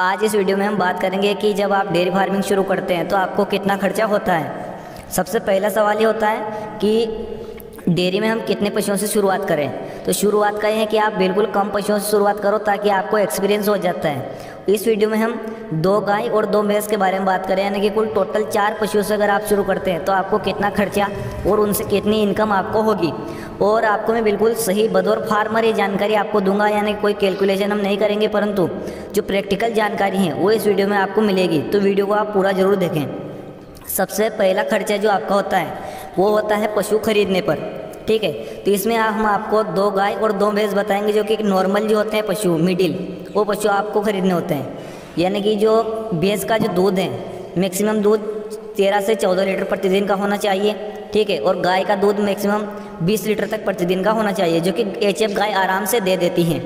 आज इस वीडियो में हम बात करेंगे कि जब आप डेयरी फार्मिंग शुरू करते हैं तो आपको कितना खर्चा होता है। सबसे पहला सवाल ये होता है कि डेयरी में हम कितने पशुओं से शुरुआत करें। तो शुरुआत का ये है कि आप बिल्कुल कम पशुओं से शुरुआत करो ताकि आपको एक्सपीरियंस हो जाता है। इस वीडियो में हम 2 गाय और 2 भैंस के बारे में बात करें, यानी कि कुल टोटल 4 पशुओं से अगर आप शुरू करते हैं तो आपको कितना खर्चा और उनसे कितनी इनकम आपको होगी। और आपको मैं बिल्कुल सही बतौर फार्मर ये जानकारी आपको दूंगा, यानी कोई कैलकुलेशन हम नहीं करेंगे, परंतु जो प्रैक्टिकल जानकारी है वो इस वीडियो में आपको मिलेगी। तो वीडियो को आप पूरा ज़रूर देखें। सबसे पहला खर्चा जो आपका होता है वो होता है पशु खरीदने पर, ठीक है। तो इसमें हम आपको 2 गाय और 2 भैंस बताएंगे जो कि नॉर्मल जो होते हैं पशु, मिडिल वो पशु आपको खरीदने होते हैं। यानी कि जो भैंस का जो दूध है मैक्सिमम दूध 13 से 14 लीटर प्रतिदिन का होना चाहिए, ठीक है। और गाय का दूध मैक्सिमम 20 लीटर तक प्रतिदिन का होना चाहिए, जो कि एचएफ गाय आराम से दे देती हैं।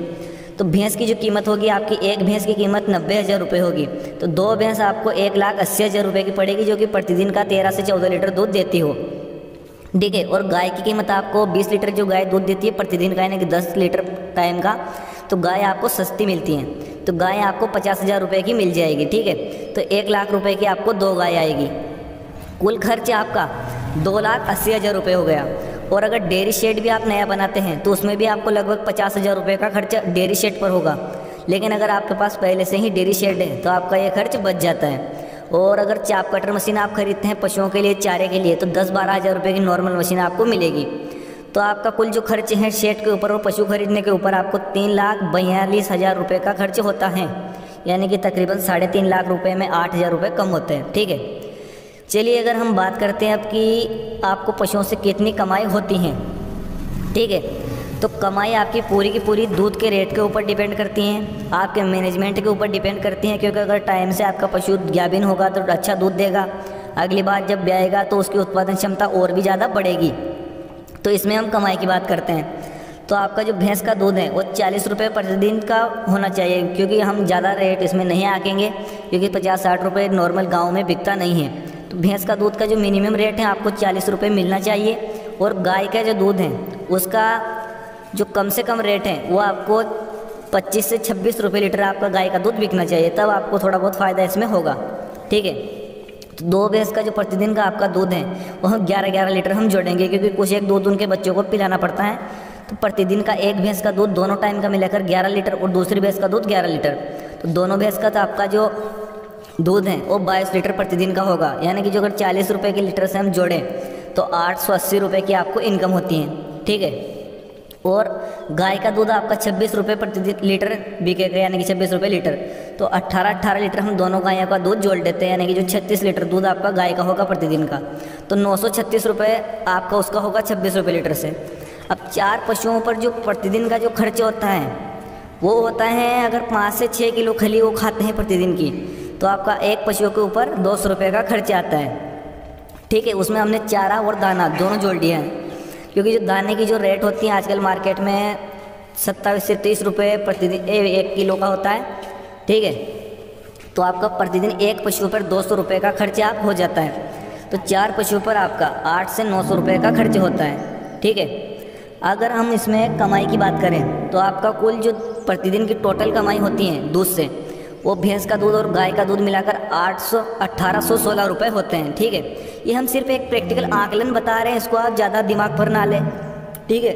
तो भैंस की जो कीमत होगी आपकी, एक भैंस की कीमत 90,000 रुपये होगी। तो 2 भैंस आपको 1,80,000 रुपये की पड़ेगी, जो कि प्रतिदिन का 13 से 14 लीटर दूध देती हो, ठीक है। और गाय की कीमत आपको 20 लीटर जो गाय दूध देती है प्रतिदिन का, यानी कि 10 लीटर टाइम का, तो गाय आपको सस्ती मिलती हैं। तो गाय आपको 50,000 रुपये की मिल जाएगी, ठीक है। तो 1,00,000 रुपये की आपको 2 गाय आएगी। कुल खर्च आपका 2,80,000 रुपये हो गया। और अगर डेयरी शेड भी आप नया बनाते हैं तो उसमें भी आपको लगभग 50,000 रुपये का खर्चा डेयरी शेड पर होगा। लेकिन अगर आपके पास पहले से ही डेयरी शेड है तो आपका ये खर्च बच जाता है। और अगर चाप कटर मशीन आप खरीदते हैं पशुओं के लिए, चारे के लिए, तो 10-12 हज़ार रुपये की नॉर्मल मशीन आपको मिलेगी। तो आपका कुल जो खर्च है शेड के ऊपर और पशु खरीदने के ऊपर आपको 3,42,000 रुपये का खर्च होता है, यानी कि तकरीबन 3.5 लाख रुपये में 8,000 रुपये कम होते हैं, ठीक है। चलिए अगर हम बात करते हैं अब कि आपको पशुओं से कितनी कमाई होती है, ठीक है। तो कमाई आपकी पूरी की पूरी दूध के रेट के ऊपर डिपेंड करती हैं, आपके मैनेजमेंट के ऊपर डिपेंड करती हैं। क्योंकि अगर टाइम से आपका पशु गाभिन होगा तो अच्छा दूध देगा, अगली बार जब ब्याएगा तो उसकी उत्पादन क्षमता और भी ज़्यादा बढ़ेगी। तो इसमें हम कमाई की बात करते हैं। तो आपका जो भैंस का दूध है वो 40 रुपये प्रतिदिन का होना चाहिए, क्योंकि हम ज़्यादा रेट इसमें नहीं आकेंगे, क्योंकि 50-60 रुपये नॉर्मल गाँव में बिकता नहीं है। तो भैंस का दूध का जो मिनिमम रेट है आपको 40 रुपये मिलना चाहिए। और गाय का जो दूध है उसका जो कम से कम रेट है वो आपको 25 से 26 रुपये लीटर आपका गाय का दूध बिकना चाहिए, तब आपको थोड़ा बहुत फ़ायदा इसमें होगा, ठीक है। तो 2 भैंस का जो प्रतिदिन का आपका दूध है वह 11-11 लीटर हम जोड़ेंगे, क्योंकि कुछ एक दूध उनके बच्चों को पिलाना पड़ता है। तो प्रतिदिन का एक भैंस का दूध दोनों टाइम का मिलाकर 11 लीटर और दूसरी भैंस का दूध 11 लीटर। तो दोनों भैंस का तो आपका जो दूध है वो 22 लीटर प्रतिदिन का होगा, यानी कि जो अगर 40 रुपये के लीटर से हम जोड़ें तो 880 रुपये की आपको इनकम होती है, ठीक है। और गाय का दूध आपका 26 रुपये प्रति लीटर बिकेगा, यानी कि 26 रुपये लीटर। तो 18-18 लीटर हम दोनों गायों का दूध जोड़ देते हैं, यानी कि जो 36 लीटर दूध आपका गाय का होगा प्रतिदिन का। तो 936 रुपये आपका उसका होगा 26 रुपये लीटर से। अब 4 पशुओं पर जो प्रतिदिन का जो खर्च होता है वो होता है, अगर 5 से 6 किलो खली वो खाते हैं प्रतिदिन की, तो आपका एक पशुओं के ऊपर 200 रुपये का खर्च आता है, ठीक है। उसमें हमने चारा और दाना दोनों जोड़ दिया है, क्योंकि जो दाने की जो रेट होती है आजकल मार्केट में 27 से 30 रुपये प्रतिदिन 1 किलो का होता है, ठीक है। तो आपका प्रतिदिन एक पशु पर 200 रुपये का खर्च आप हो जाता है। तो 4 पशु पर आपका 8 से 900 रुपये का खर्च होता है, ठीक है। अगर हम इसमें कमाई की बात करें तो आपका कुल जो प्रतिदिन की टोटल कमाई होती है दूध से, वो भैंस का दूध और गाय का दूध मिलाकर 1816 रुपये होते हैं, ठीक है। ये हम सिर्फ एक प्रैक्टिकल आकलन बता रहे हैं, इसको आप ज़्यादा दिमाग पर ना लें, ठीक है।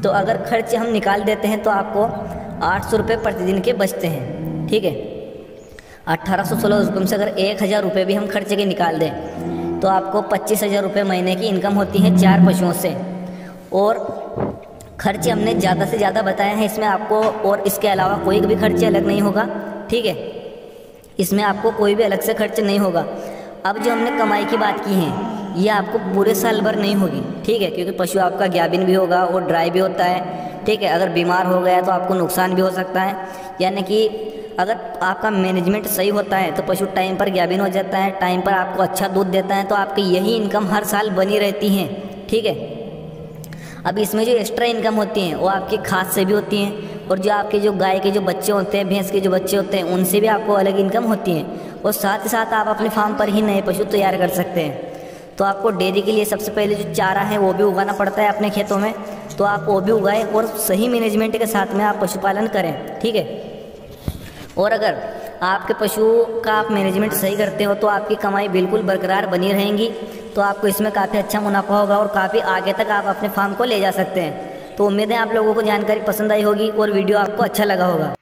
तो अगर खर्च हम निकाल देते हैं तो आपको 800 रुपये प्रतिदिन के बचते हैं, ठीक है। 1816 रुपये से अगर 1,000 रुपये भी हम खर्चे के निकाल दें तो आपको 25,000 रुपये महीने की इनकम होती है 4 पशुओं से। और खर्चे हमने ज़्यादा से ज़्यादा बताए हैं इसमें आपको, और इसके अलावा कोई भी खर्चे अलग नहीं होगा, ठीक है। इसमें आपको कोई भी अलग से खर्च नहीं होगा। अब जो हमने कमाई की बात की है ये आपको पूरे साल भर नहीं होगी, ठीक है, क्योंकि पशु आपका गाभिन भी होगा और ड्राई भी होता है, ठीक है। अगर बीमार हो गया तो आपको नुकसान भी हो सकता है, यानी कि अगर आपका मैनेजमेंट सही होता है तो पशु टाइम पर गाभिन हो जाता है, टाइम पर आपको अच्छा दूध देता है, तो आपकी यही इनकम हर साल बनी रहती है, ठीक है। अब इसमें जो एक्स्ट्रा इनकम होती हैं वो आपकी खाद से भी होती हैं, और जो आपके जो गाय के जो बच्चे होते हैं, भैंस के जो बच्चे होते हैं, उनसे भी आपको अलग इनकम होती है। और साथ ही साथ आप अपने फार्म पर ही नए पशु तैयार कर सकते हैं। तो आपको डेयरी के लिए सबसे पहले जो चारा है वो भी उगाना पड़ता है अपने खेतों में, तो आप वो भी उगाएं और सही मैनेजमेंट के साथ में आप पशुपालन करें, ठीक है। और अगर आपके पशु का आप मैनेजमेंट सही करते हो तो आपकी कमाई बिल्कुल बरकरार बनी रहेंगी। तो आपको इसमें काफ़ी अच्छा मुनाफा होगा और काफ़ी आगे तक आप अपने फार्म को ले जा सकते हैं। तो उम्मीद है आप लोगों को जानकारी पसंद आई होगी और वीडियो आपको अच्छा लगा होगा।